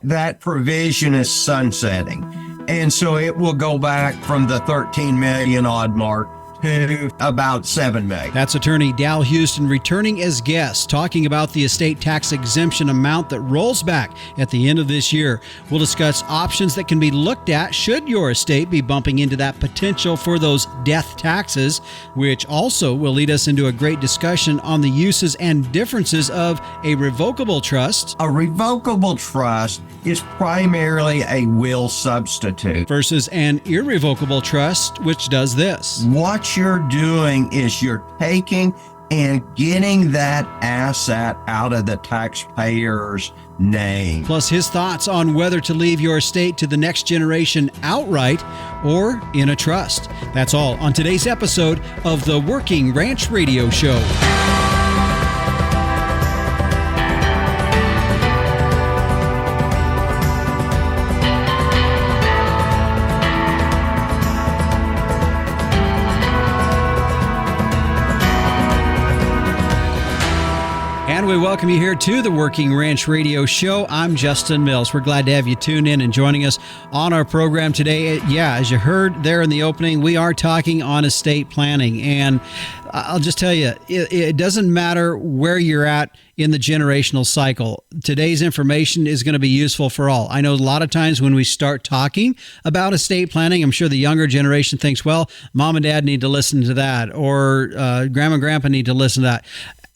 that provision is sunsetting. And so it will go back from the 13 million odd mark to about 7 million. That's attorney Dal Houston returning as guest, talking about the estate tax exemption amount that rolls back at the end of this year. We'll discuss options that can be looked at should your estate be bumping into that potential for those death taxes, which also will lead us into a great discussion on the uses and differences of a revocable trust. A revocable trust is primarily a will substitute Versus an irrevocable trust, which does this. What you're doing is you're taking and getting that asset out of the taxpayer's name. Plus his thoughts on whether to leave your estate to the next generation outright or in a trust. That's all on today's episode of the Working Ranch Radio Show. And we welcome you here to the Working Ranch Radio Show. I'm Justin Mills. We're glad to have you tune in and joining us on our program today. Yeah, as you heard there in the opening, we are talking on estate planning. And I'll just tell you, it doesn't matter where you're at in the generational cycle. Today's information is going to be useful for all. I know a lot of times when we start talking about estate planning, I'm sure the younger generation thinks, well, mom and dad need to listen to that, or grandma and grandpa need to listen to that.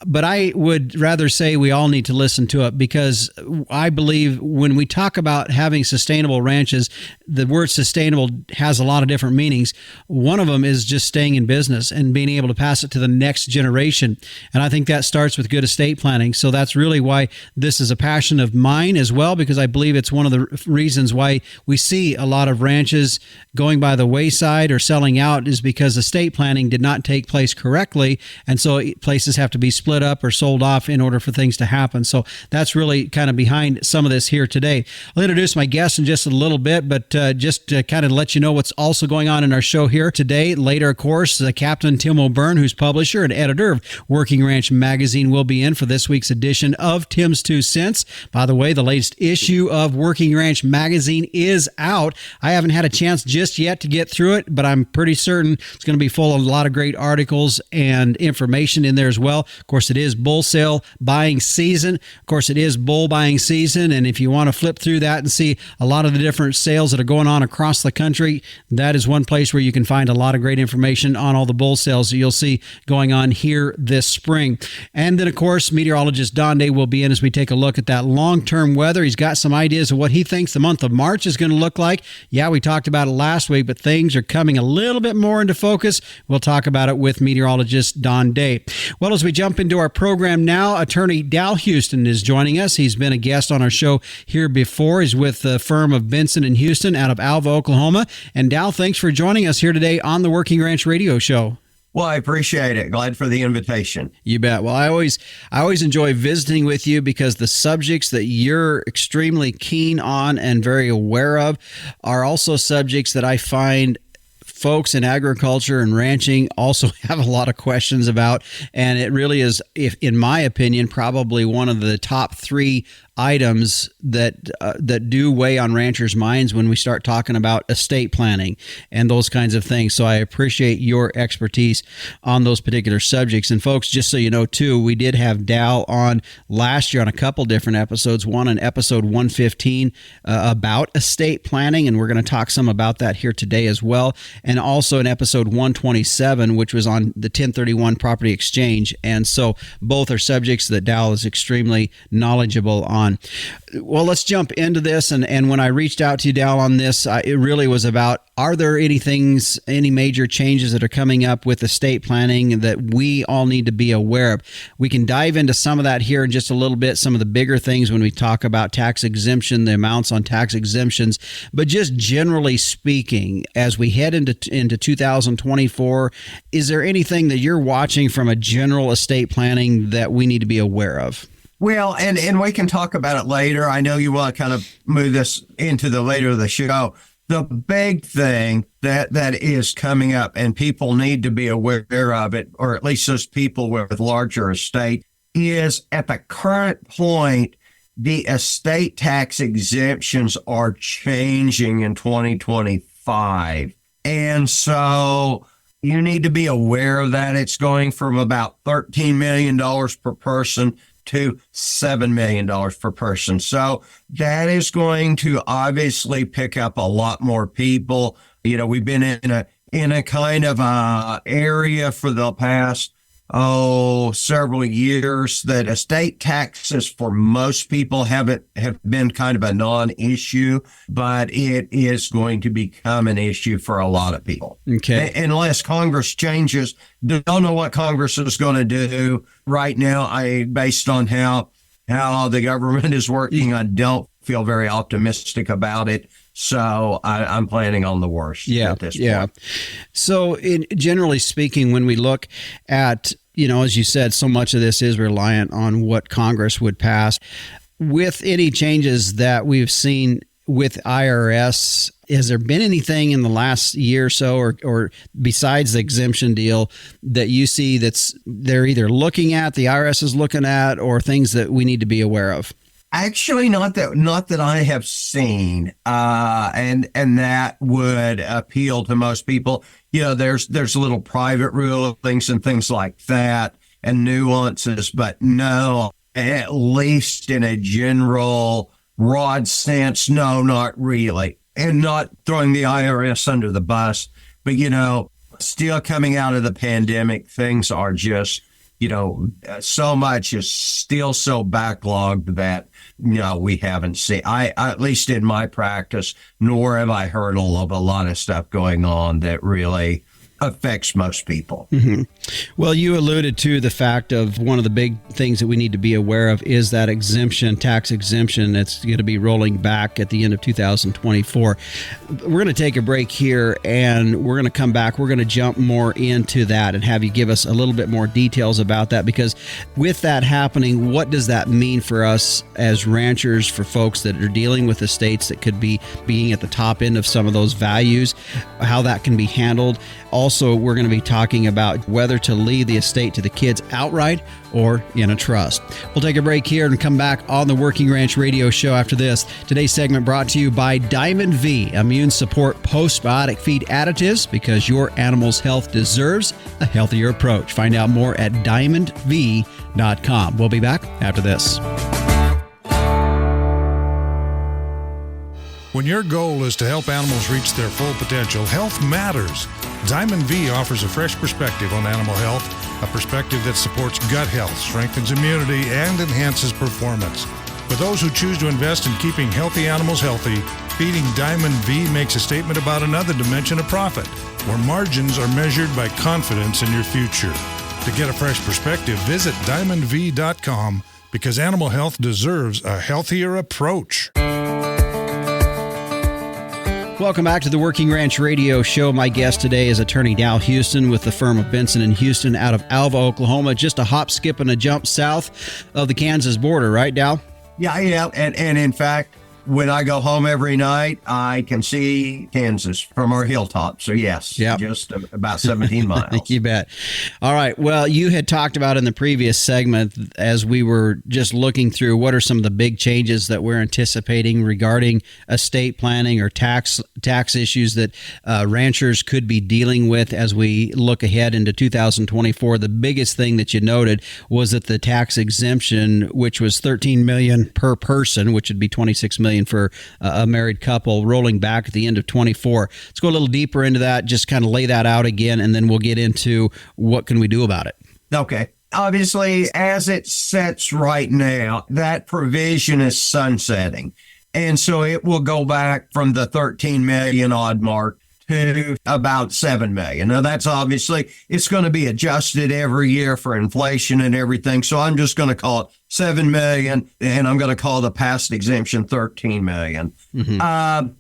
But I would rather say we all need to listen to it, because I believe when we talk about having sustainable ranches, the word sustainable has a lot of different meanings. One of them is just staying in business and being able to pass it to the next generation. And I think that starts with good estate planning. So that's really why this is a passion of mine as well, because I believe it's one of the reasons why we see a lot of ranches going by the wayside or selling out, is because estate planning did not take place correctly. And so places have to be split up or sold off in order for things to happen. So that's really kind of behind some of this here today. I'll introduce my guest in just a little bit, but just to kind of let you know what's also going on in our show here today. Later, of course, Captain Tim O'Byrne, who's publisher and editor of Working Ranch Magazine, will be in for this week's edition of Tim's 2 Cents. By the way, the latest issue of Working Ranch Magazine is out. I haven't had a chance just yet to get through it, but I'm pretty certain it's going to be full of a lot of great articles and information in there as well. Of course, it is bull sale buying season. Of course, it is bull buying season. And if you want to flip through that and see a lot of the different sales that are going on across the country, that is one place where you can find a lot of great information on all the bull sales that you'll see going on here this spring. And then, of course, meteorologist Don Day will be in as we take a look at that long-term weather. He's got some ideas of what he thinks the month of March is going to look like. Yeah, we talked about it last week, but things are coming a little bit more into focus. We'll talk about it with meteorologist Don Day. Well, as we jump into our program now, attorney Dal Houston is joining us. He's been a guest on our show here before. He's with the firm of Benson and Houston out of Alva, Oklahoma. And Dal, thanks for joining us here today on the Working Ranch Radio Show. Well, I appreciate it. Glad for the invitation. You bet. Well, I always enjoy visiting with you, because the subjects that you're extremely keen on and very aware of are also subjects that I find folks in agriculture and ranching also have a lot of questions about. And it really is, in my opinion, probably one of the top 3 items that do weigh on ranchers' minds when we start talking about estate planning and those kinds of things. So I appreciate your expertise on those particular subjects. And folks, just so you know too, we did have Dal on last year on a couple different episodes. One on episode 115 about estate planning, and we're going to talk some about that here today as well. And also in episode 127, which was on the 1031 property exchange. And so both are subjects that Dal is extremely knowledgeable on. Well, let's jump into this. And when I reached out to you, Dal, on this, it really was about, are there any major changes that are coming up with estate planning that we all need to be aware of? We can dive into some of that here in just a little bit, some of the bigger things when we talk about tax exemption, the amounts on tax exemptions. But just generally speaking, as we head into 2024, is there anything that you're watching from a general estate planning that we need to be aware of? Well, and we can talk about it later. I know you want to kind of move this into the later of the show. The big thing that is coming up, and people need to be aware of it, or at least those people with larger estate, is at the current point, the estate tax exemptions are changing in 2025. And so you need to be aware of that. It's going from about $13 million per person to $7 million per person. So that is going to obviously pick up a lot more people. You know, we've been in a kind of area for the past several years that estate taxes for most people have been kind of a non-issue, but it is going to become an issue for a lot of people. Okay. Unless Congress changes, don't know what Congress is going to do right now. Based on how the government is working, I don't feel very optimistic about it. So I'm planning on the worst at this point. Yeah. So generally speaking, when we look at, you know, as you said, so much of this is reliant on what Congress would pass. With any changes that we've seen with IRS, has there been anything in the last year or so, or besides the exemption deal, that you see they're either looking at, the IRS is looking at, or things that we need to be aware of? Actually, not that I have seen, and that would appeal to most people. You know, there's little private rulings and things like that and nuances, but no, at least in a general broad sense, no, not really. And not throwing the IRS under the bus, but, you know, still coming out of the pandemic, things are just, you know, so much is still so backlogged that, you know, we haven't seen, at least in my practice, nor have I heard of a lot of stuff going on that really affects most people. Mm-hmm. Well, you alluded to the fact of one of the big things that we need to be aware of is that tax exemption that's going to be rolling back at the end of 2024. We're going to take a break here and we're going to come back. We're going to jump more into that and have you give us a little bit more details about that, because with that happening, what does that mean for us as ranchers, for folks that are dealing with estates that could be being at the top end of some of those values, how that can be handled. Also, we're going to be talking about whether to leave the estate to the kids outright or in a trust. We'll take a break here and come back on the Working Ranch Radio Show after this. Today's segment brought to you by Diamond V, Immune Support Postbiotic Feed Additives, because your animal's health deserves a healthier approach. Find out more at diamondv.com. We'll be back after this. When your goal is to help animals reach their full potential, health matters. Diamond V offers a fresh perspective on animal health, a perspective that supports gut health, strengthens immunity, and enhances performance. For those who choose to invest in keeping healthy animals healthy, feeding Diamond V makes a statement about another dimension of profit, where margins are measured by confidence in your future. To get a fresh perspective, visit diamondv.com, because animal health deserves a healthier approach. Welcome back to the Working Ranch Radio Show. My guest today is attorney Dal Houston with the firm of Benson & Houston out of Alva, Oklahoma. Just a hop, skip, and a jump south of the Kansas border, right, Dal? Yeah. And in fact, when I go home every night, I can see Kansas from our hilltop. So yes, just about 17 miles. You bet. All right. Well, you had talked about in the previous segment, as we were just looking through, what are some of the big changes that we're anticipating regarding estate planning or tax issues that ranchers could be dealing with as we look ahead into 2024. The biggest thing that you noted was that the tax exemption, which was $13 million per person, which would be $26 million for a married couple, rolling back at the end of 24. Let's go a little deeper into that, just kind of lay that out again, and then we'll get into what can we do about it. Okay. Obviously, as it sets right now, that provision is sunsetting. And so it will go back from the 13 million odd mark to about 7 million. Now, that's obviously, it's going to be adjusted every year for inflation and everything. So I'm just going to call it 7 million, and I'm going to call the past exemption 13 million. Mm-hmm.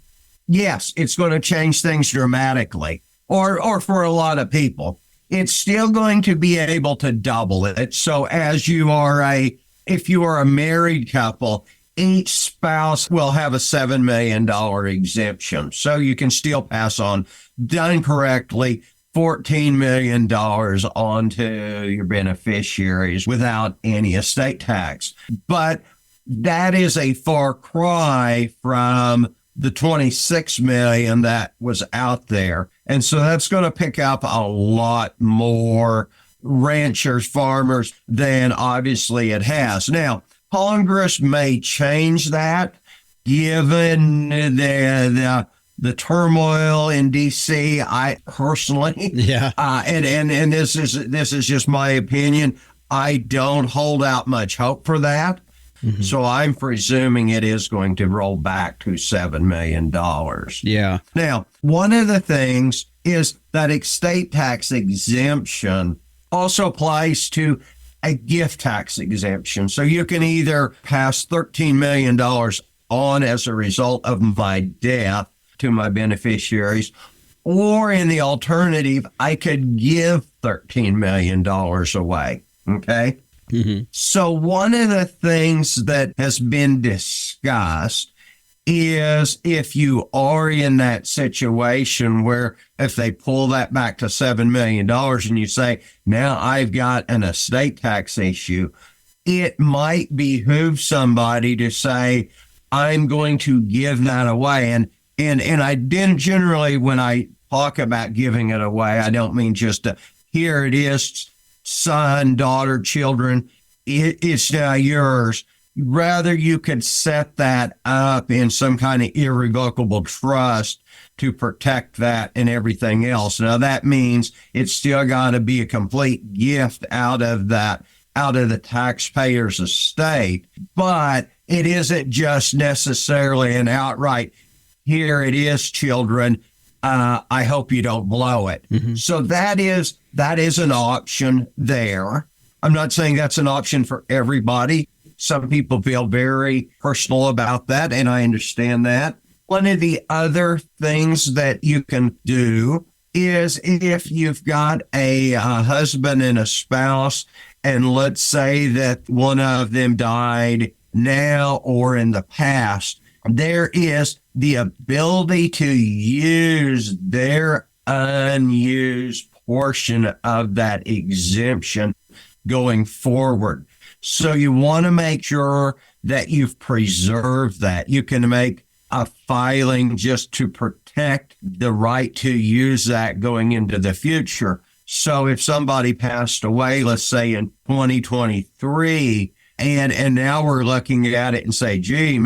Yes, it's going to change things dramatically, or for a lot of people. It's still going to be able to double it. So if you are a married couple, each spouse will have a $7 million exemption. So you can still pass on, done correctly, $14 million onto your beneficiaries without any estate tax. But that is a far cry from the 26 million that was out there. And so that's going to pick up a lot more ranchers, farmers than obviously it has. Now, Congress may change that given the turmoil in DC. I personally, and this is just my opinion, I don't hold out much hope for that. Mm-hmm. So I'm presuming it is going to roll back to $7 million. Yeah. Now, one of the things is that estate tax exemption also applies to a gift tax exemption. So you can either pass $13 million on as a result of my death to my beneficiaries, or in the alternative, I could give $13 million away. Okay. Mm-hmm. So one of the things that has been discussed is if you are in that situation where if they pull that back to $7 million and you say, now I've got an estate tax issue, it might behoove somebody to say, I'm going to give that away. And I didn't generally, when I talk about giving it away, I don't mean just here it is, son, daughter, children, it's now yours. Rather, you could set that up in some kind of irrevocable trust to protect that and everything else. Now, that means it's still got to be a complete gift out of the taxpayer's estate, but it isn't just necessarily an outright, here it is, children, I hope you don't blow it. Mm-hmm. So that is an option there. I'm not saying that's an option for everybody. Some people feel very personal about that, and I understand that. One of the other things that you can do is if you've got a husband and a spouse, and let's say that one of them died now or in the past, there is the ability to use their unused portion of that exemption going forward. So you want to make sure that you've preserved that. You can make a filing just to protect the right to use that going into the future. So if somebody passed away, let's say in 2023, and now we're looking at it and say, gee,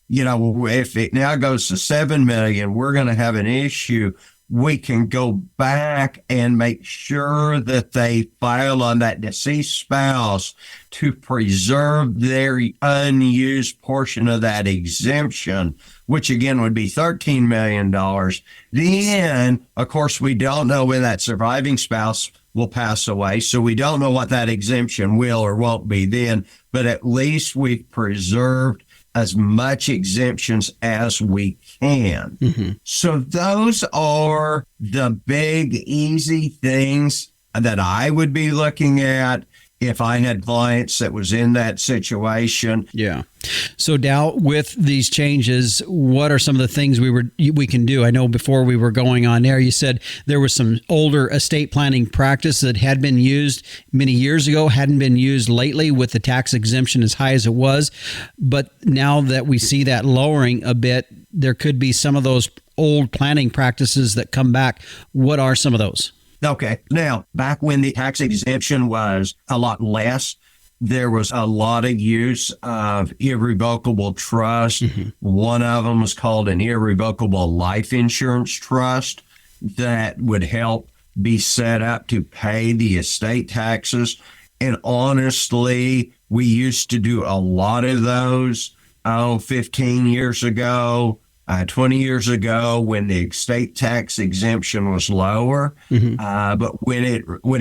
if it now goes to 7 million, we're going to have an issue. We can go back and make sure that they file on that deceased spouse to preserve their unused portion of that exemption, which again would be $13 million. Then, of course, we don't know when that surviving spouse will pass away, so we don't know what that exemption will or won't be then, but at least we've preserved as much exemptions as we can. Mm-hmm. So those are the big, easy things that I would be looking at if I had clients that was in that situation. Yeah. So Dow, with these changes, what are some of the things we can do? I know before we were going on air, you said there was some older estate planning practice that had been used many years ago, hadn't been used lately with the tax exemption as high as it was. But now that we see that lowering a bit, there could be some of those old planning practices that come back. What are some of those? Okay. Now, back when the tax exemption was a lot less, there was a lot of use of irrevocable trust. Mm-hmm. One of them was called an irrevocable life insurance trust that would help be set up to pay the estate taxes. And honestly, we used to do a lot of those 15 years ago. 20 years ago when the estate tax exemption was lower, mm-hmm. But when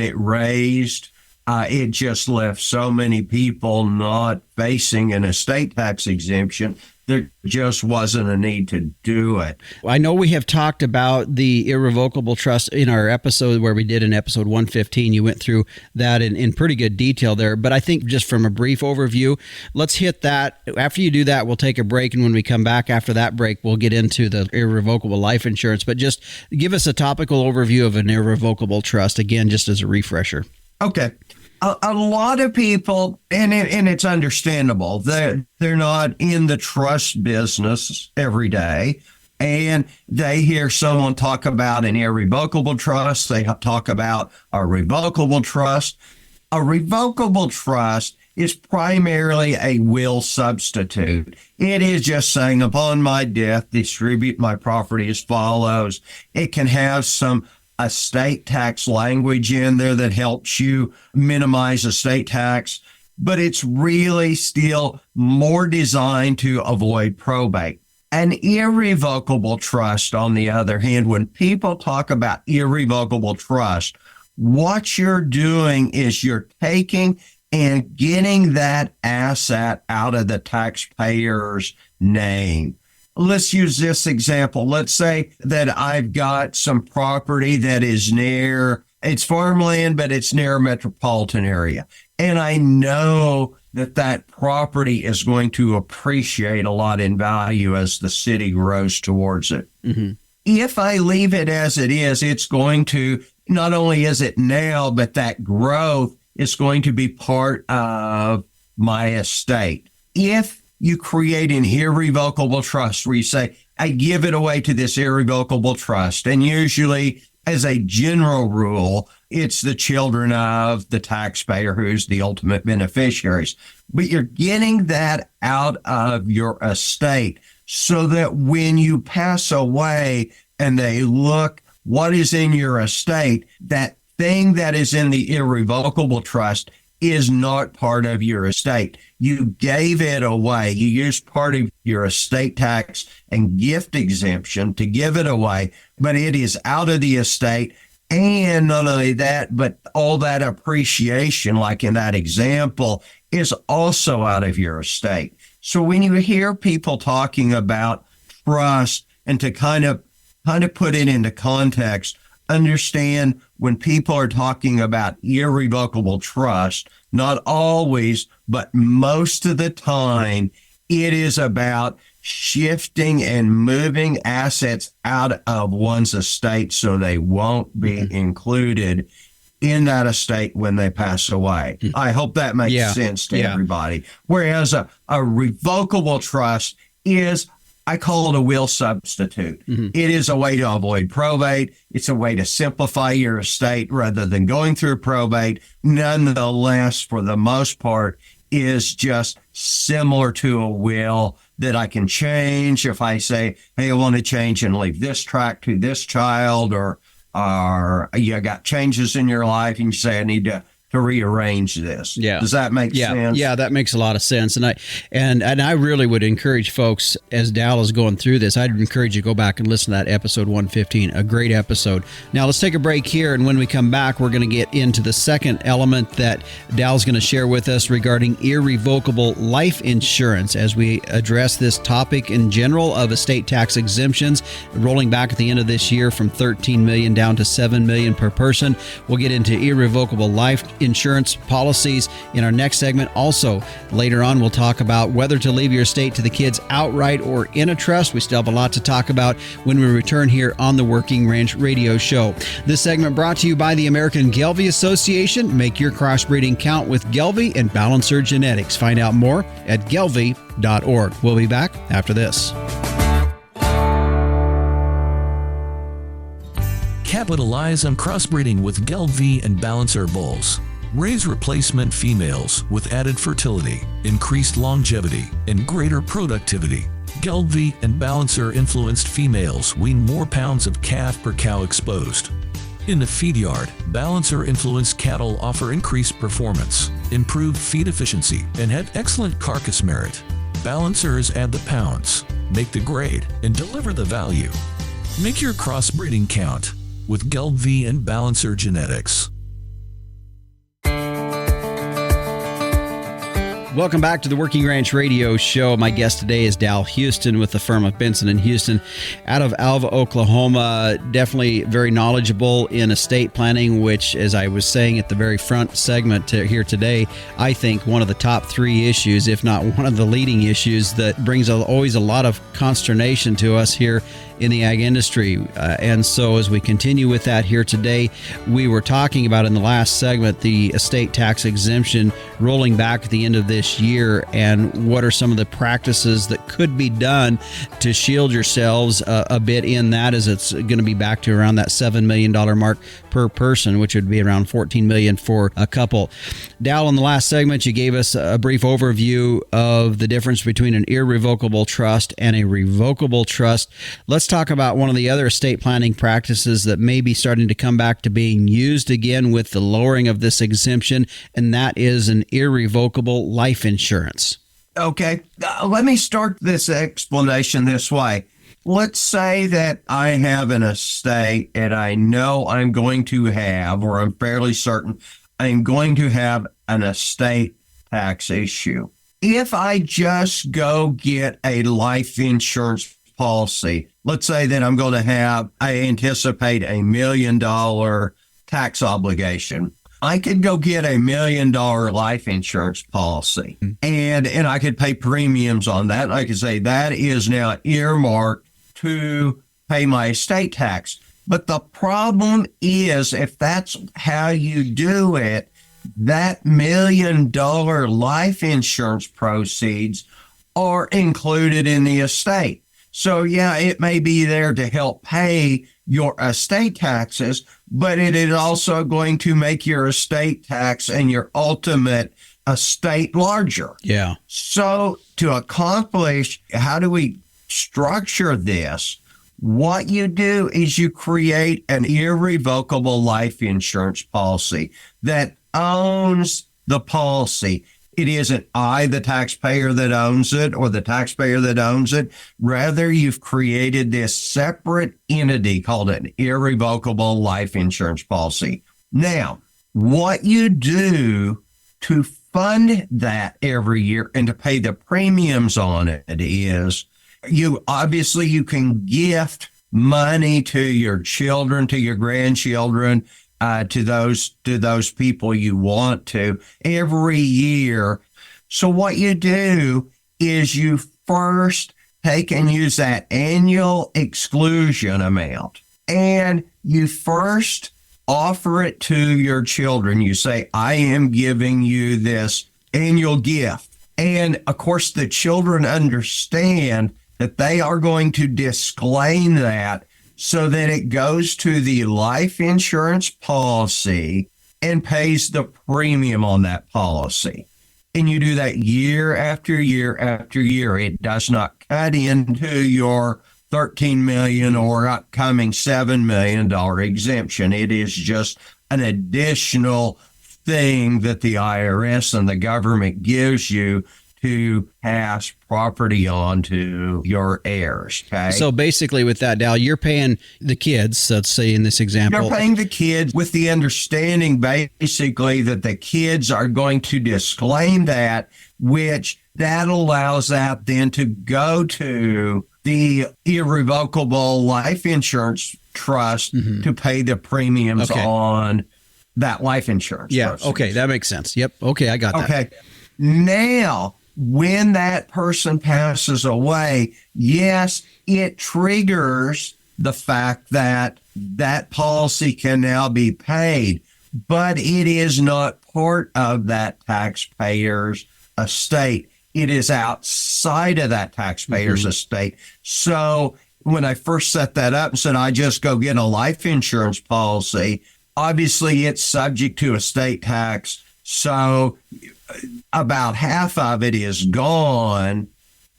it raised, it just left so many people not facing an estate tax exemption. There just wasn't a need to do it. I know we have talked about the irrevocable trust in our episode where we did in episode 115. You went through that in pretty good detail there. But I think just from a brief overview, let's hit that. After you do that, we'll take a break. And when we come back after that break, we'll get into the irrevocable life insurance. But just give us a topical overview of an irrevocable trust, again, just as a refresher. Okay. A lot of people, and it's understandable, they're not in the trust business every day. And they hear someone talk about an irrevocable trust. They talk about a revocable trust. A revocable trust is primarily a will substitute. It is just saying, upon my death, distribute my property as follows. It can have some estate tax language in there that helps you minimize estate tax, but it's really still more designed to avoid probate. An irrevocable trust, on the other hand, when people talk about irrevocable trust, what you're doing is you're taking and getting that asset out of the taxpayer's name. Let's use this example. Let's say that I've got some property that is it's farmland, but it's near a metropolitan area. And I know that property is going to appreciate a lot in value as the city grows towards it. Mm-hmm. If I leave it as it is, it's going to, not only is it now, but that growth is going to be part of my estate. If you create an irrevocable trust where you say, I give it away to this irrevocable trust. And usually, as a general rule, it's the children of the taxpayer who's the ultimate beneficiaries. But you're getting that out of your estate so that when you pass away and they look what is in your estate, that thing that is in the irrevocable trust is not part of your estate. You gave it away. You used part of your estate tax and gift exemption to give it away, but it is out of the estate. And not only that, but all that appreciation, like in that example, is also out of your estate. So when you hear people talking about trust, and to kind of put it into context, understand when people are talking about irrevocable trust, not always, but most of the time, it is about shifting and moving assets out of one's estate so they won't be included in that estate when they pass away. I hope that makes sense to everybody. Whereas a revocable trust is, I call it a will substitute. Mm-hmm. It is a way to avoid probate. It's a way to simplify your estate rather than going through probate. Nonetheless, for the most part, is just similar to a will that I can change if I say, hey, I want to change and leave this tract to this child, or you got changes in your life and you say, I need to rearrange this. Yeah. Does that make sense? Yeah, that makes a lot of sense. And I really would encourage folks, as Dal is going through this, I'd encourage you to go back and listen to that episode 115, a great episode. Now let's take a break here, and when we come back, we're going to get into the second element that Dal's going to share with us regarding irrevocable life insurance as we address this topic in general of estate tax exemptions, rolling back at the end of this year from $13 million down to $7 million per person. We'll get into irrevocable life insurance policies in our next segment. Also, later on, we'll talk about whether to leave your estate to the kids outright or in a trust. We still have a lot to talk about when we return here on the Working Ranch Radio Show. This segment brought to you by the American Gelbvieh Association. Make your crossbreeding count with Gelbvieh and Balancer Genetics. Find out more at gelbvieh.org. We'll be back after this. Capitalize on crossbreeding with Gelbvieh and Balancer bulls. Raise replacement females with added fertility, increased longevity, and greater productivity. Gelbvieh and Balancer influenced females wean more pounds of calf per cow exposed. In the feed yard, Balancer influenced cattle offer increased performance, improved feed efficiency, and have excellent carcass merit. Balancers add the pounds, make the grade, and deliver the value. Make your crossbreeding count with Gelbvieh and Balancer Genetics. Welcome back to the Working Ranch Radio Show. My guest today is Dal Houston with the firm of Benson & Houston out of Alva, Oklahoma. Definitely very knowledgeable in estate planning, which, as I was saying at the very front segment here today, I think one of the top three issues, if not one of the leading issues that brings always a lot of consternation to us here in the ag industry. And so as we continue with that here today, we were talking about in the last segment the estate tax exemption rolling back at the end of this year, and what are some of the practices that could be done to shield yourselves a bit in that, as it's going to be back to around that $7 million mark per person, which would be around $14 million for a couple. Dal, in the last segment, you gave us a brief overview of the difference between an irrevocable trust and a revocable trust. Let's talk about one of the other estate planning practices that may be starting to come back to being used again with the lowering of this exemption, and that is an irrevocable life insurance. Okay, let me start this explanation this way. Let's say that I have an estate and I know I'm going to have, or I'm fairly certain I'm going to have an estate tax issue. If I just go get a life insurance policy, let's say that I'm going to have, I anticipate $1 million tax obligation. I could go get $1 million life insurance policy and I could pay premiums on that. And I could say that is now earmarked to pay my estate tax. But the problem is, if that's how you do it, that $1 million life insurance proceeds are included in the estate. So yeah, it may be there to help pay your estate taxes, but it is also going to make your estate tax and your ultimate estate larger. Yeah. So to accomplish, how do we structure this? What you do is you create an irrevocable life insurance policy that owns the policy. It isn't I, the taxpayer, that owns it, or the taxpayer that owns it. Rather, you've created this separate entity called an irrevocable life insurance policy. Now, what you do to fund that every year and to pay the premiums on it is you can gift money to your children, to your grandchildren, to those people you want to every year. So what you do is you first take and use that annual exclusion amount, and you first offer it to your children. You say, I am giving you this annual gift. And of course, the children understand that they are going to disclaim that so that it goes to the life insurance policy and pays the premium on that policy. And you do that year after year after year. It does not cut into your $13 million or upcoming $7 million exemption. It is just an additional thing that the IRS and the government gives you to pass property on to your heirs. Okay. So basically with that, Dal, you're paying the kids, let's say in this example. You're paying the kids with the understanding basically that the kids are going to disclaim that, which that allows that then to go to the irrevocable life insurance trust to pay the premiums on that life insurance. Yeah. Proceeds. Okay. That makes sense. Yep. Okay. I got that. Okay. Now, when that person passes away, yes, it triggers the fact that that policy can now be paid, but it is not part of that taxpayer's estate. It is outside of that taxpayer's estate. So when I first set that up and said, I just go get a life insurance policy, obviously it's subject to estate tax. So about half of it is gone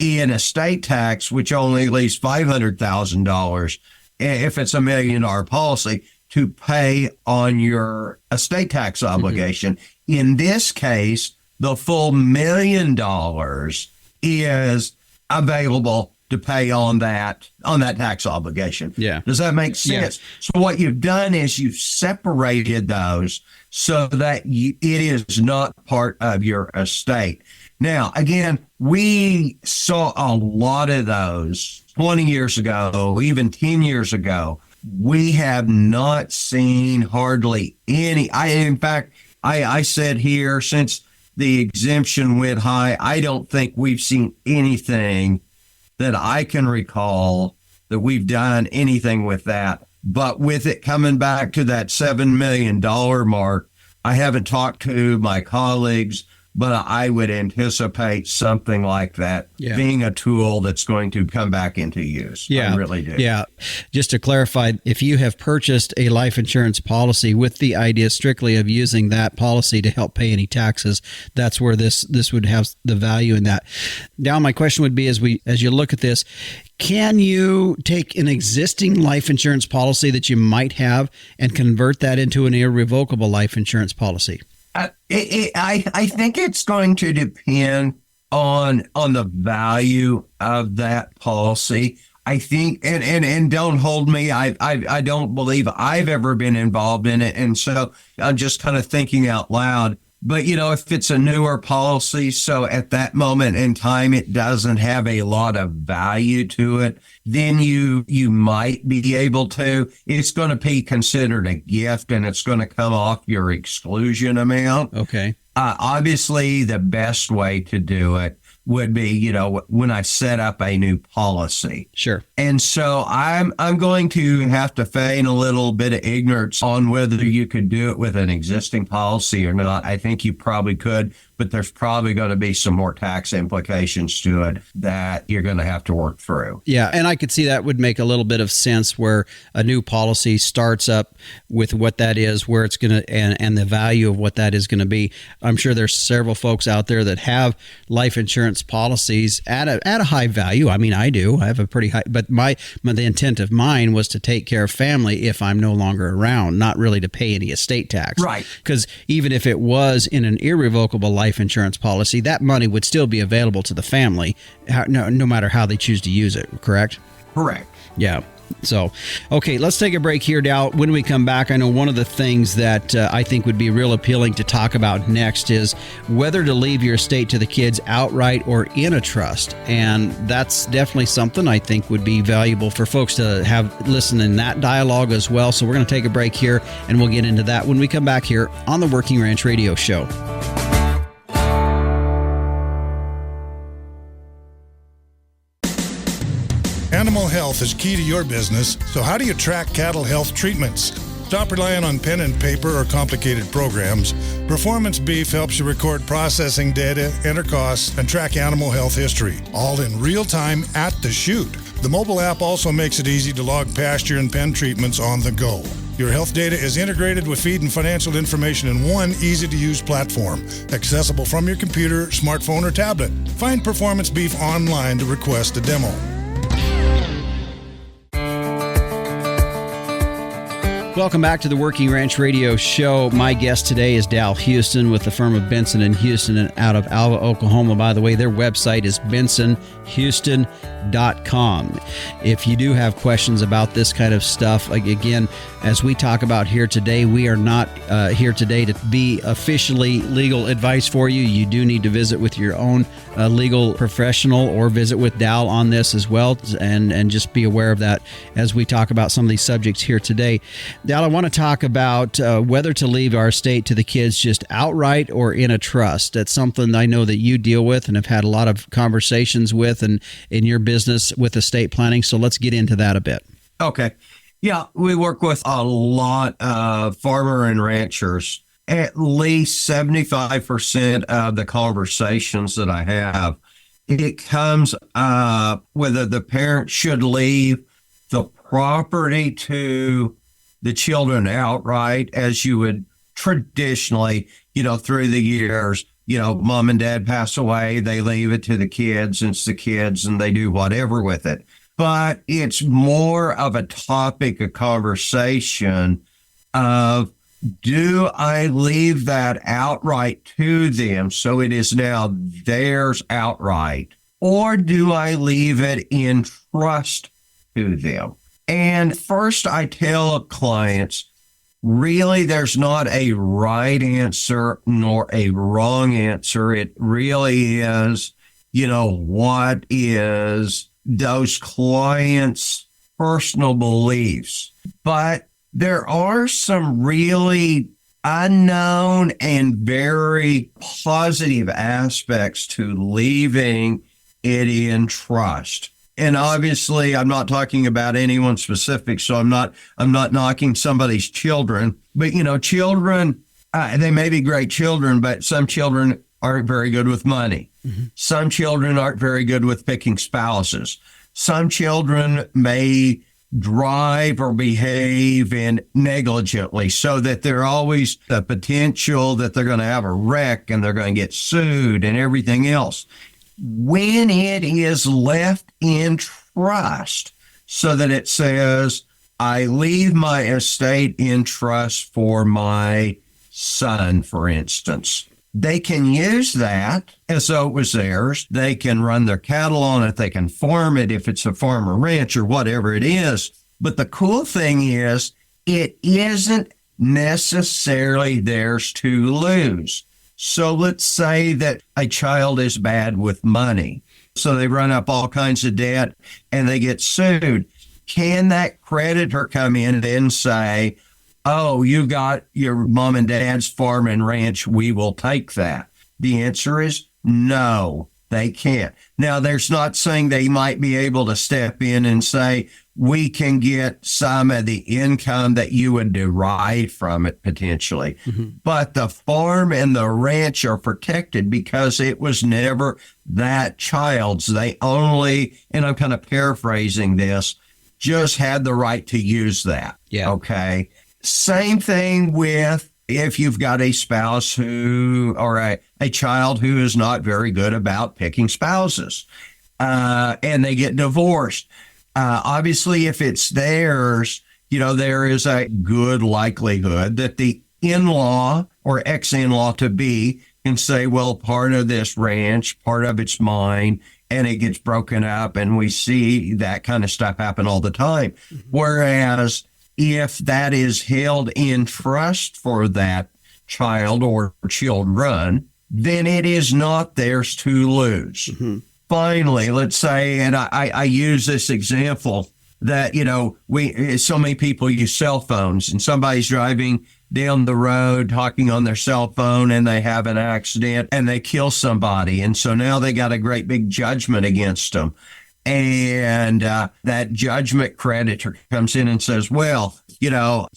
in estate tax, which only leaves $500,000 if it's $1 million policy to pay on your estate tax obligation. In this case, the full $1 million is available to pay on that tax obligation. Yeah. Does that make sense? Yeah. So what you've done is you've separated those so that it is not part of your estate. Now, again, we saw a lot of those 20 years ago, even 10 years ago. We have not seen hardly any. In fact, I said here, since the exemption went high, I don't think we've seen anything that I can recall that we've done anything with that. But with it coming back to that $7 million mark, I haven't talked to my colleagues, but I would anticipate something like that being a tool that's going to come back into use. Yeah, I really do. Yeah. Just to clarify, if you have purchased a life insurance policy with the idea strictly of using that policy to help pay any taxes, that's where this would have the value in that. Now, my question would be, as you look at this, can you take an existing life insurance policy that you might have and convert that into an irrevocable life insurance policy? I think it's going to depend on the value of that policy. I think, and don't hold me, I don't believe I've ever been involved in it, and so I'm just kind of thinking out loud. But, if it's a newer policy, so at that moment in time, it doesn't have a lot of value to it, then you might be able to. It's going to be considered a gift, and it's going to come off your exclusion amount. Okay. Obviously, the best way to do it would be, when I set up a new policy. Sure. And so I'm going to have to feign a little bit of ignorance on whether you could do it with an existing policy or not. I think you probably could, but there's probably going to be some more tax implications to it that you're going to have to work through. Yeah, and I could see that would make a little bit of sense where a new policy starts up with what that is, where it's going to, and the value of what that is going to be. I'm sure there's several folks out there that have life insurance policies at a high value. I mean, I do. I have a pretty high, but the intent of mine was to take care of family if I'm no longer around, not really to pay any estate tax. Right. Because even if it was in an irrevocable life insurance policy, that money would still be available to the family, no matter how they choose to use it, correct? Correct. Yeah. So, okay, let's take a break here, Dal. When we come back, I know one of the things that I think would be real appealing to talk about next is whether to leave your estate to the kids outright or in a trust. And that's definitely something I think would be valuable for folks to have listen in that dialogue as well. So we're going to take a break here, and we'll get into that when we come back here on the Working Ranch Radio Show. Animal health is key to your business, so how do you track cattle health treatments? Stop relying on pen and paper or complicated programs. Performance Beef helps you record processing data, enter costs, and track animal health history, all in real time at the chute. The mobile app also makes it easy to log pasture and pen treatments on the go. Your health data is integrated with feed and financial information in one easy-to-use platform, accessible from your computer, smartphone, or tablet. Find Performance Beef online to request a demo. Welcome back to the Working Ranch Radio Show. My guest today is Dal Houston with the firm of Benson & Houston and out of Alva, Oklahoma. By the way, their website is bensonhouston.com. If you do have questions about this kind of stuff, again, as we talk about here today, we are not here today to be officially legal advice for you. You do need to visit with your own legal professional or visit with Dal on this as well, and just be aware of that as we talk about some of these subjects here today. Dal, I want to talk about whether to leave our estate to the kids just outright or in a trust. That's something I know that you deal with and have had a lot of conversations with and in your business with estate planning. So let's get into that a bit. Okay. Yeah, we work with a lot of farmer and ranchers. At least 75% of the conversations that I have, it comes up whether the parent should leave the property to the children outright, as you would traditionally, through the years, mom and dad pass away, they leave it to the kids, and it's the kids, and they do whatever with it. But it's more of a topic of conversation of, do I leave that outright to them so it is now theirs outright, or do I leave it in trust to them? And first I tell clients, really, there's not a right answer nor a wrong answer. It really is, what is those clients' personal beliefs. But there are some really unknown and very positive aspects to leaving it in trust. And obviously I'm not talking about anyone specific, so I'm not knocking somebody's children, but children, they may be great children, but some children aren't very good with money. Mm-hmm. Some children aren't very good with picking spouses. Some children may drive or behave negligently, so that they're always the potential that they're going to have a wreck and they're going to get sued and everything else. When it is left in trust, so that it says, I leave my estate in trust for my son, for instance, they can use that as though it was theirs. They can run their cattle on it. They can farm it if it's a farm or ranch or whatever it is. But the cool thing is, it isn't necessarily theirs to lose. So let's say that a child is bad with money. So they run up all kinds of debt and they get sued. Can that creditor come in and say, oh, you got your mom and dad's farm and ranch, we will take that? The answer is no, they can't. Now, there's not saying they might be able to step in and say, we can get some of the income that you would derive from it potentially. Mm-hmm. But the farm and the ranch are protected because it was never that child's. They only, and I'm kind of paraphrasing this, just had the right to use that. Yeah. Okay. Same thing with if you've got a spouse who, or a child who is not very good about picking spouses, and they get divorced. Obviously, if it's theirs, there is a good likelihood that the in-law or ex-in-law to be can say, well, part of this ranch, part of it's mine, and it gets broken up. And we see that kind of stuff happen all the time. Mm-hmm. Whereas if that is held in trust for that child or children, then it is not theirs to lose. Mm-hmm. Finally, let's say, and I use this example that, so many people use cell phones, and somebody's driving down the road talking on their cell phone and they have an accident and they kill somebody. And so now they got a great big judgment against them. And that judgment creditor comes in and says, well,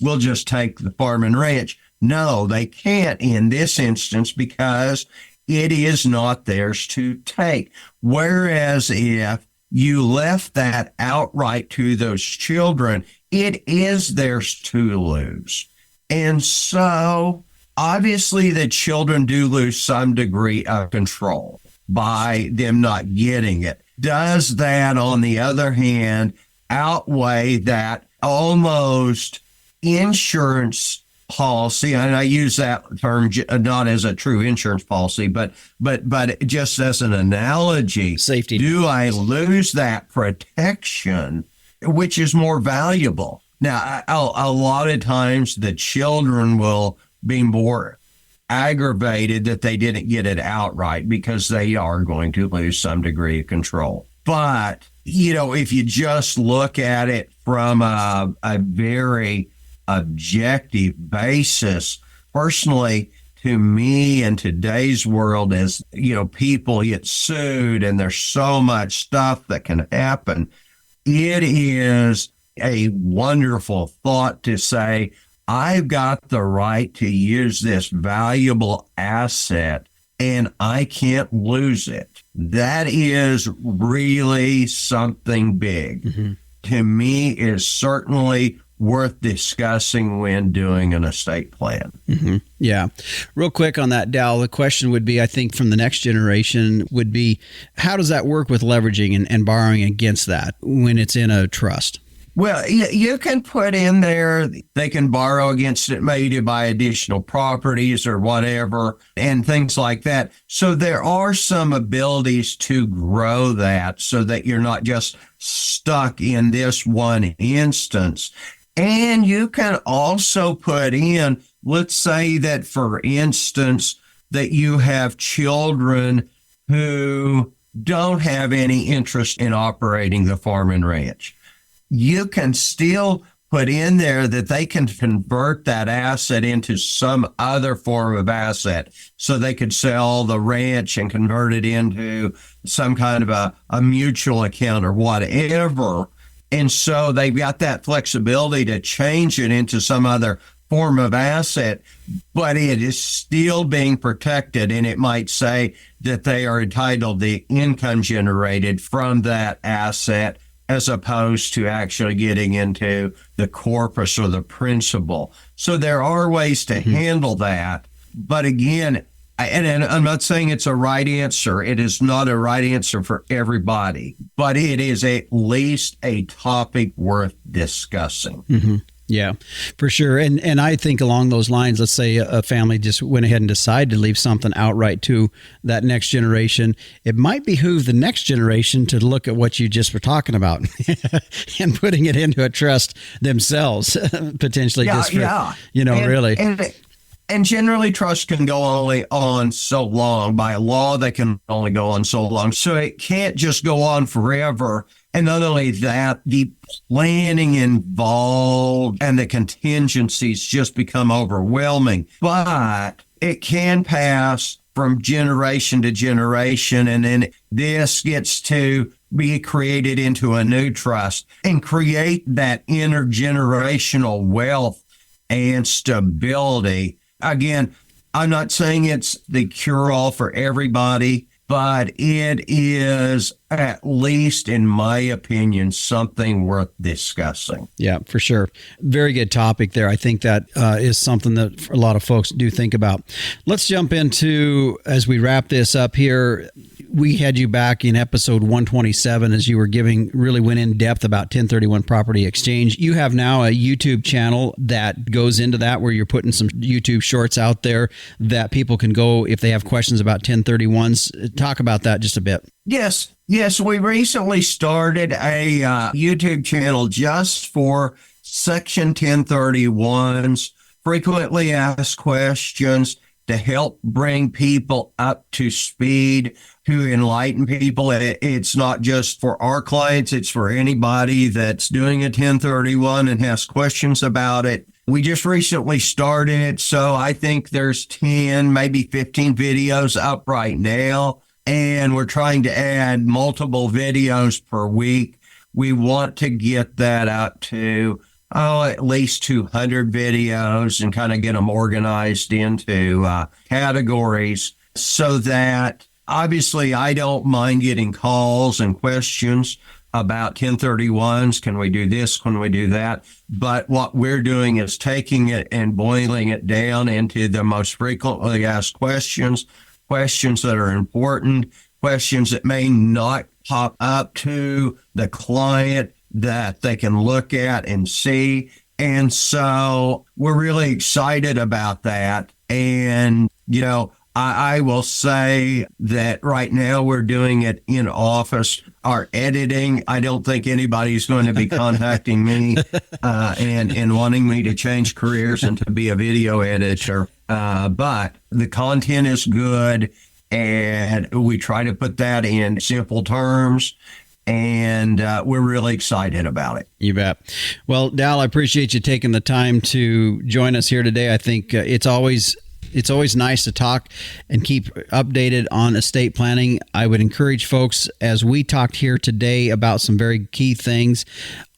we'll just take the farm and ranch. No, they can't in this instance because it is not theirs to take. Whereas if you left that outright to those children, it is theirs to lose. And so obviously the children do lose some degree of control by them not getting it. Does that, on the other hand, outweigh that almost insurance policy? And I use that term not as a true insurance policy, but just as an analogy. Safety. Do I lose that protection, which is more valuable? Now, a lot of times the children will be more aggravated that they didn't get it outright because they are going to lose some degree of control. But, if you just look at it from a very objective basis, personally, to me in today's world, as people get sued and there's so much stuff that can happen, it is a wonderful thought to say, I've got the right to use this valuable asset and I can't lose it. That is really something big. Mm-hmm. To me, is certainly worth discussing when doing an estate plan. Mm-hmm. Yeah. Real quick on that, Dal, the question would be, I think from the next generation would be, how does that work with leveraging and borrowing against that when it's in a trust? Well, you can put in there, they can borrow against it maybe to buy additional properties or whatever and things like that. So there are some abilities to grow that so that you're not just stuck in this one instance. And you can also put in, let's say that, for instance, that you have children who don't have any interest in operating the farm and ranch. You can still put in there that they can convert that asset into some other form of asset. So they could sell the ranch and convert it into some kind of a mutual account or whatever. And so they've got that flexibility to change it into some other form of asset, but it is still being protected. And it might say that they are entitled to the income generated from that asset, as opposed to actually getting into the corpus or the principal. So there are ways to handle that. But again, and I'm not saying it's a right answer. It is not a right answer for everybody, but it is at least a topic worth discussing. Mm-hmm. Yeah, for sure. And I think along those lines, let's say a family just went ahead and decided to leave something outright to that next generation. It might behoove the next generation to look at what you just were talking about and putting it into a trust themselves, potentially. Really. And generally, trust can go only on so long. By law, they can only go on so long. So it can't just go on forever. And not only that, the planning involved and the contingencies just become overwhelming. But it can pass from generation to generation, and then this gets to be created into a new trust and create that intergenerational wealth and stability. Again, I'm not saying it's the cure-all for everybody, but it is, at least in my opinion, something worth discussing. Yeah, for sure. Very good topic there. I think that is something that a lot of folks do think about. Let's jump into, as we wrap this up here, we had you back in episode 127 as you were really went in depth about 1031 property exchange. You have now a YouTube channel that goes into that, where you're putting some YouTube shorts out there that people can go if they have questions about 1031s. Talk about that just a bit. Yes, we recently started a YouTube channel just for Section 1031s, frequently asked questions, to help bring people up to speed, to enlighten people. It's not just for our clients, it's for anybody that's doing a 1031 and has questions about it. We just recently started it, so I think there's 10, maybe 15 videos up right now, and we're trying to add multiple videos per week. We want to get that out to at least 200 videos and kind of get them organized into categories, so that obviously I don't mind getting calls and questions about 1031s. Can we do this? Can we do that? But what we're doing is taking it and boiling it down into the most frequently asked questions that are important, questions that may not pop up to the client that they can look at and see. And so we're really excited about that. And, I will say that right now we're doing it in office. Our editing, I don't think anybody's going to be contacting me and wanting me to change careers and to be a video editor. But the content is good, and we try to put that in simple terms. And we're really excited about it. You bet. Well, Dal, I appreciate you taking the time to join us here today. I think it's always nice to talk and keep updated on estate planning. I would encourage folks, as we talked here today about some very key things,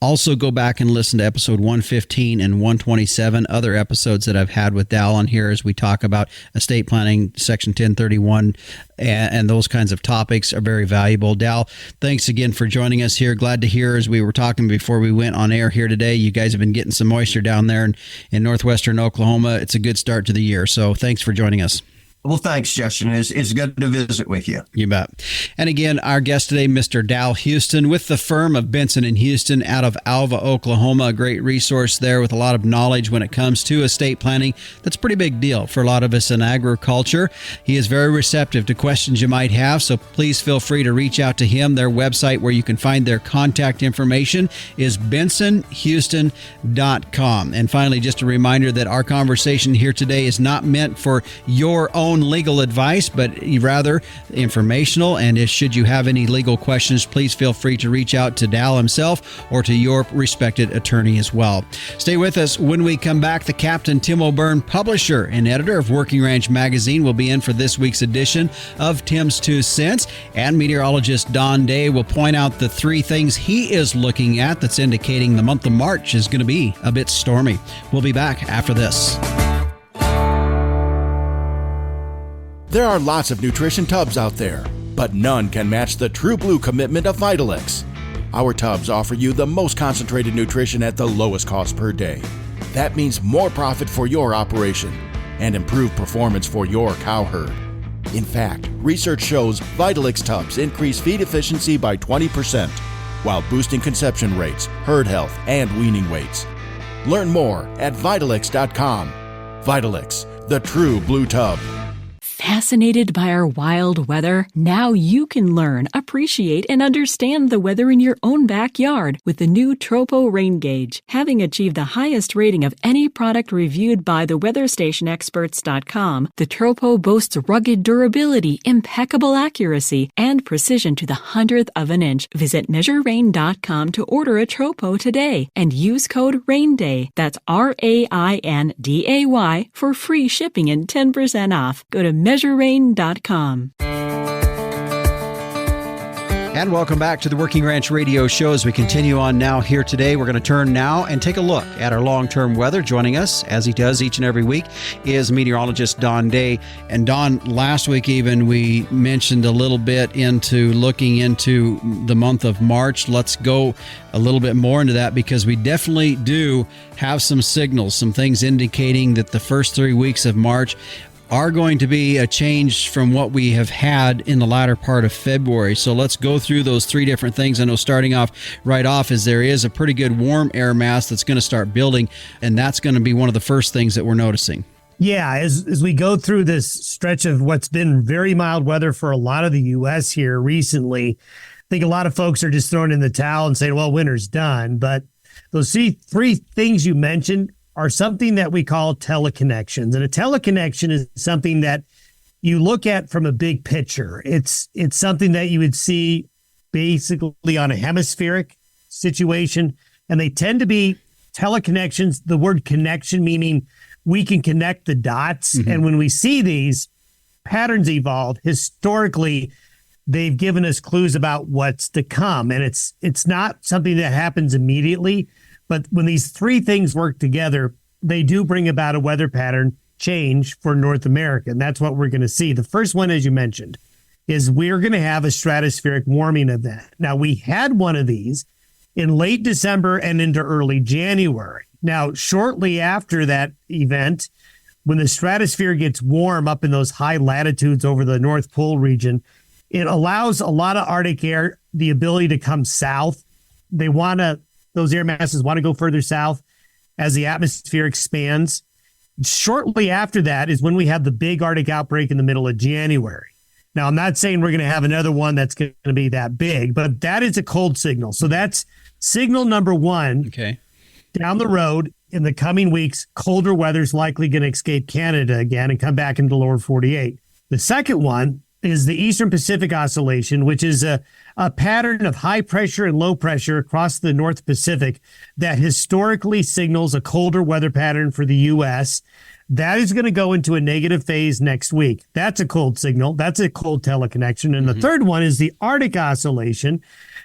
also go back and listen to episode 115 and 127, other episodes that I've had with Dal on here as we talk about estate planning, Section 1031, and those kinds of topics are very valuable. Dal, thanks again for joining us here. Glad to hear, as we were talking before we went on air here today, you guys have been getting some moisture down there in northwestern Oklahoma. It's a good start to the year. So thanks for joining us. Well, thanks, Justin. It's good to visit with you. You bet. And again, our guest today, Mr. Dal Houston, with the firm of Benson & Houston out of Alva, Oklahoma. A great resource there with a lot of knowledge when it comes to estate planning. That's a pretty big deal for a lot of us in agriculture. He is very receptive to questions you might have, so please feel free to reach out to him. Their website, where you can find their contact information, is bensonhouston.com. And finally, just a reminder that our conversation here today is not meant for your own own legal advice, but rather informational. And should you have any legal questions, please feel free to reach out to Dal himself or to your respected attorney as well. Stay with us. When we come back, the Captain Tim O'Byrne, publisher and editor of Working Ranch Magazine, will be in for this week's edition of Tim's 2 Cents. And meteorologist Don Day will point out the 3 things he is looking at that's indicating the month of March is going to be a bit stormy. We'll be back after this. There are lots of nutrition tubs out there, but none can match the true blue commitment of Vitalix. Our tubs offer you the most concentrated nutrition at the lowest cost per day. That means more profit for your operation and improved performance for your cow herd. In fact, research shows Vitalix tubs increase feed efficiency by 20%, while boosting conception rates, herd health, and weaning weights. Learn more at Vitalix.com. Vitalix, the true blue tub. Fascinated by our wild weather? Now you can learn, appreciate, and understand the weather in your own backyard with the new Tropo Rain Gauge. Having achieved the highest rating of any product reviewed by the WeatherStationExperts.com, the Tropo boasts rugged durability, impeccable accuracy, and precision to the 100th of an inch. Visit MeasureRain.com to order a Tropo today and use code RAINDAY. That's RAINDAY for free shipping and 10% off. Go to MeasureRain.com. And welcome back to the Working Ranch Radio Show. As we continue on now here today, we're going to turn now and take a look at our long-term weather. Joining us, as he does each and every week, is meteorologist Don Day. And Don, last week even, we mentioned a little bit into looking into the month of March. Let's go a little bit more into that, because we definitely do have some signals, some things indicating that the first 3 weeks of March are going to be a change from what we have had in the latter part of February. So let's go through those 3 different things. I know starting off right off is there is a pretty good warm air mass that's going to start building, and that's going to be one of the first things that we're noticing. Yeah, as we go through this stretch of what's been very mild weather for a lot of the U.S. here recently, I think a lot of folks are just throwing in the towel and saying, well, winter's done. But those 3 things you mentioned are something that we call teleconnections. And a teleconnection is something that you look at from a big picture. It's something that you would see basically on a hemispheric situation, and they tend to be teleconnections, the word connection meaning we can connect the dots. Mm-hmm. And when we see these patterns evolve, historically, they've given us clues about what's to come. And it's not something that happens immediately. But when these 3 things work together, they do bring about a weather pattern change for North America. And that's what we're going to see. The first one, as you mentioned, is we're going to have a stratospheric warming event. Now, we had one of these in late December and into early January. Now, shortly after that event, when the stratosphere gets warm up in those high latitudes over the North Pole region, it allows a lot of Arctic air the ability to come south. Those air masses want to go further south as the atmosphere expands. Shortly after that is when we have the big Arctic outbreak in the middle of January. Now, I'm not saying we're going to have another one that's going to be that big, but that is a cold signal. So that's signal number 1. Okay. Down the road in the coming weeks, colder weather's likely going to escape Canada again and come back into the lower 48. The second one is the Eastern Pacific Oscillation, which is a pattern of high pressure and low pressure across the North Pacific that historically signals a colder weather pattern for the U.S. That is going to go into a negative phase next week. That's a cold signal. That's a cold teleconnection. And the third one is the Arctic Oscillation,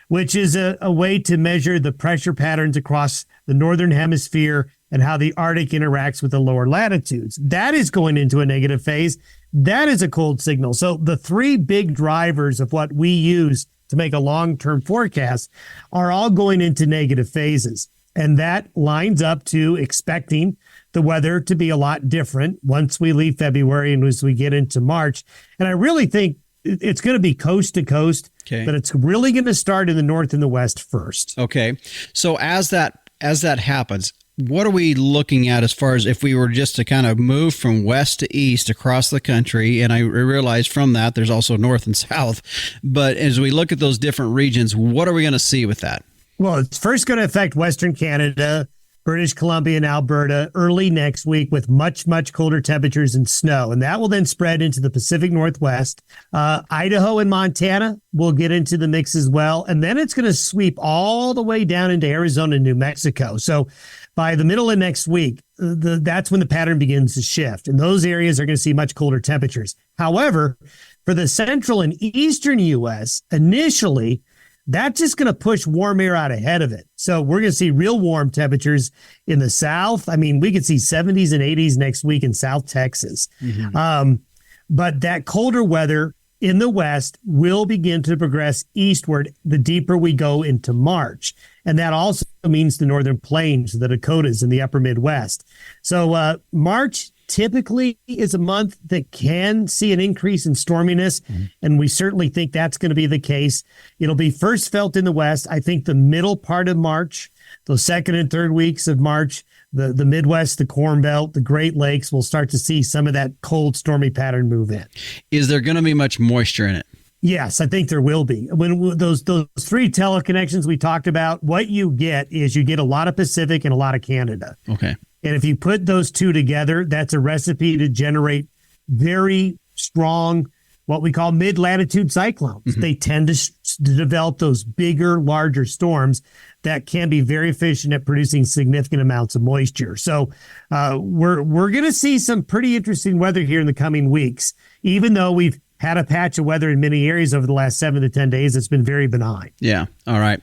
which is a way to measure the pressure patterns across the Northern Hemisphere and how the Arctic interacts with the lower latitudes. That is going into a negative phase. That is a cold signal. So the 3 big drivers of what we use to make a long-term forecast are all going into negative phases. And that lines up to expecting the weather to be a lot different once we leave February and as we get into March. And I really think it's going to be coast to coast, but it's really going to start in the north and the west first. Okay. So as that happens, what are we looking at as far as if we were just to kind of move from west to east across the country? And I realize from that there's also north and south. But as we look at those different regions, what are we going to see with that? Well, it's first going to affect Western Canada, British Columbia and Alberta early next week with much, much colder temperatures and snow. And that will then spread into the Pacific Northwest. Idaho and Montana will get into the mix as well. And then it's going to sweep all the way down into Arizona and New Mexico. So by the middle of next week, that's when the pattern begins to shift. And those areas are going to see much colder temperatures. However, for the central and eastern U.S., initially, that's just going to push warm air out ahead of it. So we're going to see real warm temperatures in the south. I mean, we could see 70s and 80s next week in South Texas. But that colder weather in the west will begin to progress eastward the deeper we go into March. And that also means the northern plains, the Dakotas, and the upper Midwest. So March typically is a month that can see an increase in storminess, and we certainly think that's going to be the case. It'll be first felt in the west. I think the middle part of March, those second and third weeks of March, the Midwest, the Corn Belt, the Great Lakes will start to see some of that cold, stormy pattern move in. Is there going to be much moisture in it? Yes, I think there will be. When those three teleconnections we talked about, what you get is you get a lot of Pacific and a lot of Canada. Okay. And if you put those two together, that's a recipe to generate very strong, what we call mid-latitude cyclones. They tend to develop those bigger, larger storms that can be very efficient at producing significant amounts of moisture. So we're going to see some pretty interesting weather here in the coming weeks, even though we've had a patch of weather in many areas over the last 7 to 10 days. It's been very benign. Yeah. All right.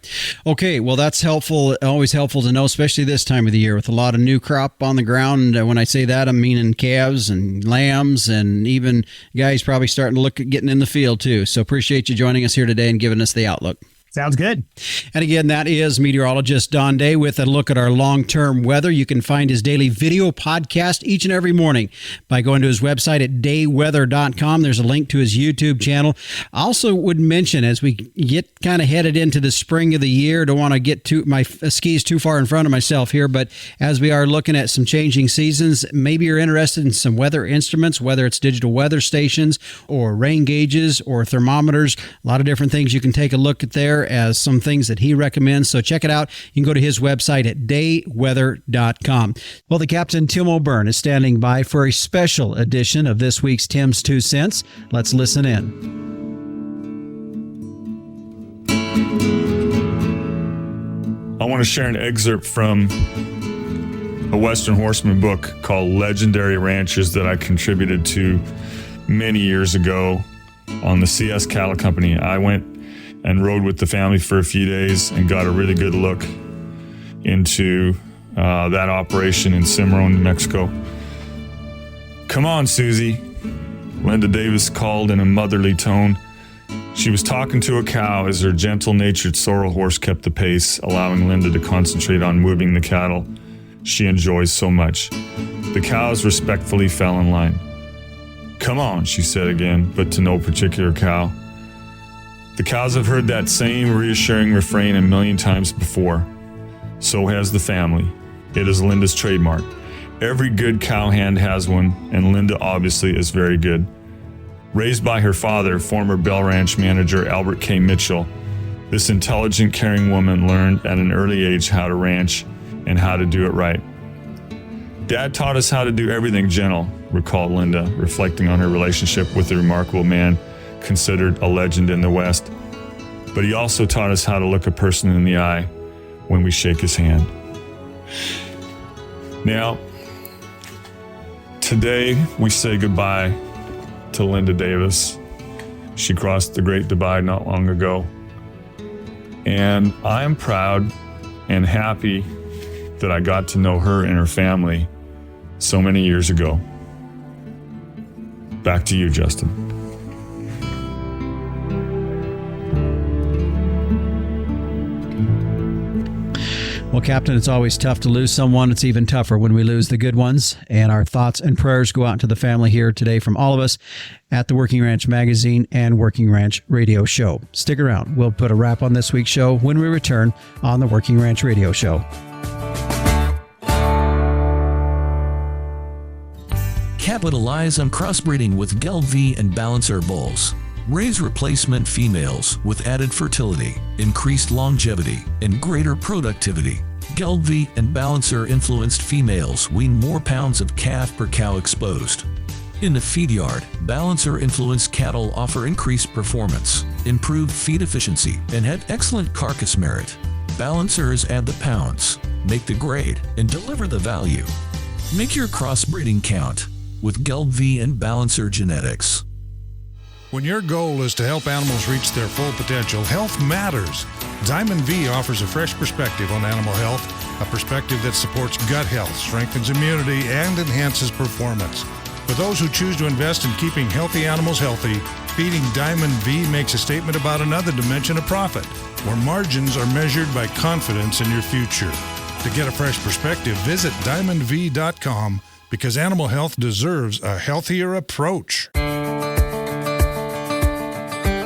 Okay. Well, that's helpful. Always helpful to know, especially this time of the year with a lot of new crop on the ground. When I say that, I'm meaning calves and lambs and even guys probably starting to look at getting in the field too. So appreciate you joining us here today and giving us the outlook. Sounds good. And again, that is meteorologist Don Day with a look at our long-term weather. You can find his daily video podcast each and every morning by going to his website at dayweather.com. There's a link to his YouTube channel. I also would mention, as we get kind of headed into the spring of the year, don't want to get my skis too far in front of myself here, but as we are looking at some changing seasons, maybe you're interested in some weather instruments, whether it's digital weather stations or rain gauges or thermometers, a lot of different things you can take a look at there as some things that he recommends. So check it out. You can go to his website at dayweather.com. Well, the Captain Tim O'Byrne is standing by for a special edition of this week's Tim's 2 Cents. Let's listen in. I want to share an excerpt from a Western Horseman book called Legendary Ranches that I contributed to many years ago on the CS Cattle Company. I went and rode with the family for a few days and got a really good look into that operation in Cimarron, New Mexico. "Come on, Susie," Linda Davis called in a motherly tone. She was talking to a cow as her gentle-natured sorrel horse kept the pace, allowing Linda to concentrate on moving the cattle she enjoys so much. The cows respectfully fell in line. "Come on," she said again, but to no particular cow. The cows have heard that same reassuring refrain a million times before. So has the family. It is Linda's trademark. Every good cowhand has one, and Linda obviously is very good. Raised by her father, former Bell Ranch manager Albert K. Mitchell, this intelligent, caring woman learned at an early age how to ranch and how to do it right. "Dad taught us how to do everything gentle," recalled Linda, reflecting on her relationship with the remarkable man considered a legend in the West. "But he also taught us how to look a person in the eye when we shake his hand." Now, today we say goodbye to Linda Davis. She crossed the Great Divide not long ago. And I am proud and happy that I got to know her and her family so many years ago. Back to you, Justin. Well, Captain, it's always tough to lose someone. It's even tougher when we lose the good ones. And our thoughts and prayers go out to the family here today from all of us at the Working Ranch Magazine and Working Ranch Radio Show. Stick around. We'll put a wrap on this week's show when we return on the Working Ranch Radio Show. Capitalize on crossbreeding with Geld V and Balancer bulls. Raise replacement females with added fertility, increased longevity, and greater productivity. Geld-V and Balancer-influenced females wean more pounds of calf per cow exposed. In the feed yard, Balancer-influenced cattle offer increased performance, improved feed efficiency, and have excellent carcass merit. Balancers add the pounds, make the grade, and deliver the value. Make your crossbreeding count with Geld-V and Balancer genetics. When your goal is to help animals reach their full potential, health matters. Diamond V offers a fresh perspective on animal health, a perspective that supports gut health, strengthens immunity, and enhances performance. For those who choose to invest in keeping healthy animals healthy, feeding Diamond V makes a statement about another dimension of profit, where margins are measured by confidence in your future. To get a fresh perspective, visit diamondv.com, because animal health deserves a healthier approach.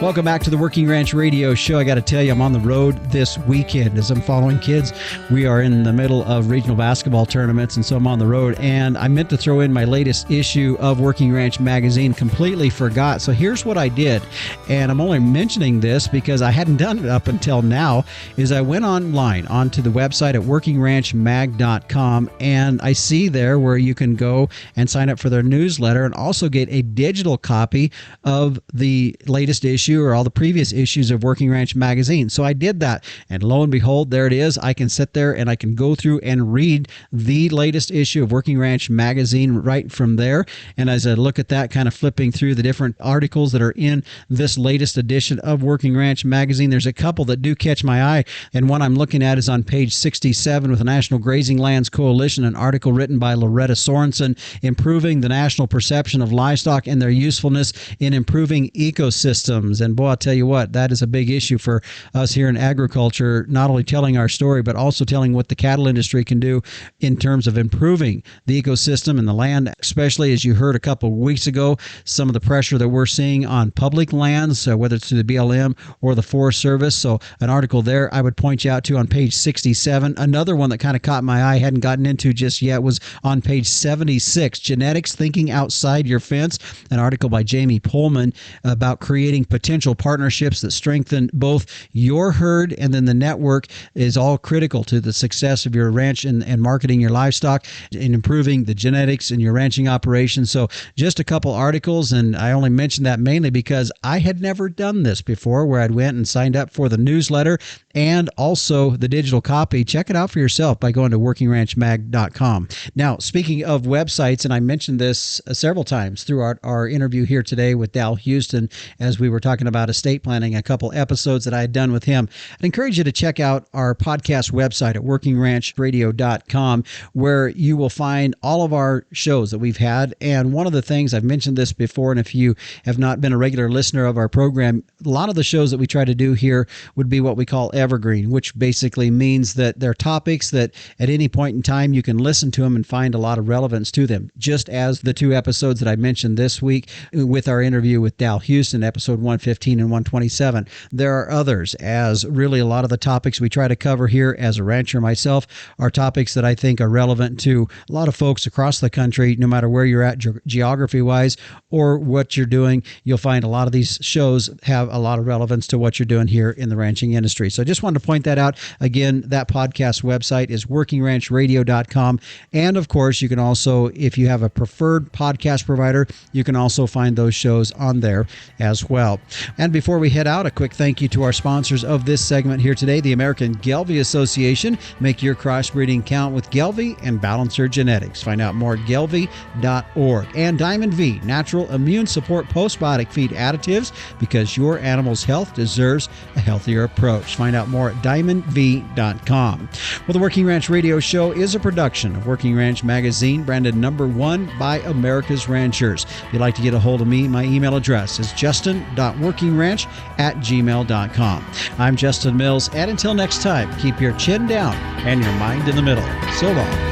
Welcome back to the Working Ranch Radio Show. I got to tell you, I'm on the road this weekend as I'm following kids. We are in the middle of regional basketball tournaments, and so I'm on the road. And I meant to throw in my latest issue of Working Ranch magazine. Completely forgot. So here's what I did. And I'm only mentioning this because I hadn't done it up until now, is I went online onto the website at workingranchmag.com, and I see there where you can go and sign up for their newsletter and also get a digital copy of the latest issue or all the previous issues of Working Ranch magazine. So I did that, and lo and behold, there it is. I can sit there and I can go through and read the latest issue of Working Ranch magazine right from there. And as I look at that, kind of flipping through the different articles that are in this latest edition of Working Ranch magazine, there's a couple that do catch my eye. And one I'm looking at is on page 67 with the National Grazing Lands Coalition, an article written by Loretta Sorensen, improving the national perception of livestock and their usefulness in improving ecosystems. And boy, I'll tell you what, that is a big issue for us here in agriculture, not only telling our story, but also telling what the cattle industry can do in terms of improving the ecosystem and the land, especially as you heard a couple of weeks ago, some of the pressure that we're seeing on public lands, whether it's through the BLM or the Forest Service. So an article there I would point you out to on page 67. Another one that kind of caught my eye, hadn't gotten into just yet, was on page 76, Genetics Thinking Outside Your Fence, an article by Jamie Pullman about creating potential partnerships that strengthen both your herd, and then the network is all critical to the success of your ranch and marketing your livestock and improving the genetics in your ranching operations. So just a couple articles, and I only mentioned that mainly because I had never done this before, where I'd went and signed up for the newsletter and also the digital copy. Check it out for yourself by going to workingranchmag.com. Now, speaking of websites, and I mentioned this several times through our interview here today with Dal Houston, as we were talking about estate planning, a couple episodes that I had done with him. I'd encourage you to check out our podcast website at workingranchradio.com, where you will find all of our shows that we've had. And one of the things, I've mentioned this before, and if you have not been a regular listener of our program, a lot of the shows that we try to do here would be what we call evergreen, which basically means that they're topics that at any point in time you can listen to them and find a lot of relevance to them. Just as the two episodes that I mentioned this week with our interview with Dal Houston, episode 115 and 127. There are others, as really a lot of the topics we try to cover here as a rancher myself are topics that I think are relevant to a lot of folks across the country, no matter where you're at geography-wise or what you're doing. You'll find a lot of these shows have a lot of relevance to what you're doing here in the ranching industry. So I just wanted to point that out. Again, that podcast website is workingranchradio.com. And of course, you can also, if you have a preferred podcast provider, you can also find those shows on there as well. And before we head out, a quick thank you to our sponsors of this segment here today, the American Geld-V Association. Make your crossbreeding count with Geld-V and Balancer Genetics. Find out more at geldv.org. And Diamond V, natural immune support postbiotic feed additives, because your animal's health deserves a healthier approach. Find out more at diamondv.com. Well, the Working Ranch Radio Show is a production of Working Ranch Magazine, branded #1 by America's Ranchers. If you'd like to get a hold of me, my email address is justin.workingranch@gmail.com. I'm Justin Mills, and until next time, keep your chin down and your mind in the middle. So long.